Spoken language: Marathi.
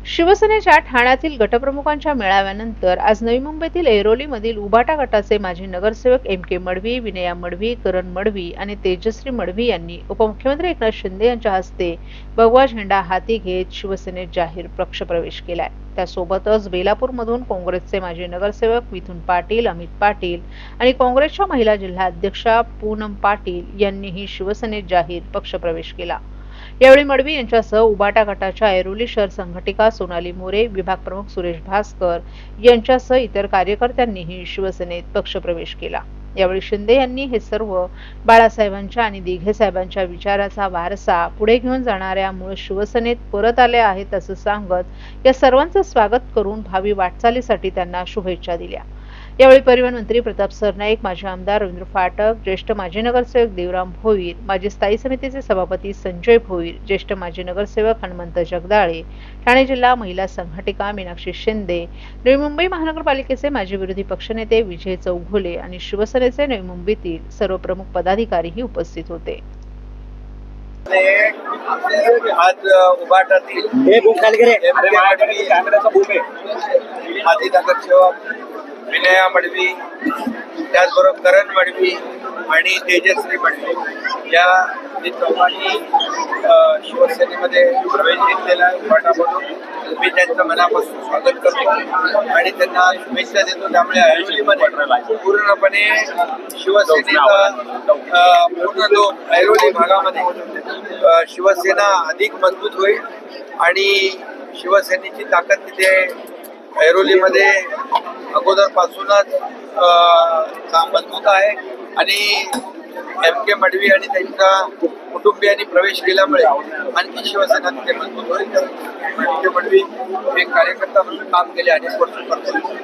शिवसेनेच्या ठाण्यातील गटप्रमुखांच्या मेळाव्यानंतर आज नवी मुंबईतील ऐरोलीमधील उभाटा गटाचे माजी नगरसेवक एम के मडवी, विनया मडवी, करण मडवी आणि तेजश्री मडवी यांनी उपमुख्यमंत्री एकनाथ शिंदे यांच्या हस्ते भगवा झेंडा हाती घेत शिवसेनेत जाहीर पक्षप्रवेश केलाय। त्यासोबतच बेलापूरमधून काँग्रेसचे माजी नगरसेवक मिथुन पाटील, अमित पाटील आणि काँग्रेसच्या महिला जिल्हाध्यक्षा पूनम पाटील यांनीही शिवसेनेत जाहीर पक्षप्रवेश केला। यावेळी मडवी यांच्यासह उभाटा गटाच्या ऐरोली शहर संघटिका सोनाली मोरे, विभाग प्रमुख सुरेश भास्कर यांच्यासह इतर कार्यकर्त्यांनीही शिवसेनेत पक्षप्रवेश केला। यावेळी शिंदे यांनी हे सर्व बाळासाहेबांच्या आणि दिघे साहेबांच्या विचाराचा वारसा पुढे घेऊन जाणाऱ्या मूळ शिवसेनेत परत आले आहेत असं सांगत या सर्वांचं स्वागत करून भावी वाटचालीसाठी त्यांना शुभेच्छा दिल्या। यावेळी परिवहन मंत्री प्रताप सरनाईक, माजी आमदार रवींद्र फाटक, ज्येष्ठ माजी नगरसेवक देवराम भोईर, माजी स्थायी समितीचे सभापती संजय भोईर, ज्येष्ठ माजी नगरसेवक हनुमंत जगदाळे, ठाणे जिल्हा महिला संघटिका मीनाक्षी शिंदे, नवी मुंबई महानगरपालिकेचे माजी विरोधी पक्षनेते विजय चौघुले आणि शिवसेनेचे नवी मुंबईतील सर्व प्रमुख पदाधिकारीही उपस्थित होते। आज उभाटातील माजी नगरसेवक विनया मडवी, त्याचबरोबर करण मडवी आणि तेजश्री मडवी या चौघांनी शिवसेनेमध्ये प्रवेश घेतलेला आहे। उभाटामधून मी त्यांचं मनापासून स्वागत करतो आणि त्यांना शुभेच्छा देतो। त्यामुळे ऐरोलीमध्ये पूर्णपणे शिवसेनेचा पूर्ण जो ऐरोली भागामध्ये शिवसेना अधिक मजबूत होईल आणि शिवसेनेची ताकद तिथे ऐरोलीमध्ये अगोदरपासूनच मजबूत आहे आणि एम के मडवी आणि त्यांच्या कुटुंबियांनी प्रवेश केल्यामुळे आणखी शिवसेना तिथे मजबूत होईल। एम के मडवी एक कार्यकर्ता म्हणून काम केले अनेक वर्ष करतो।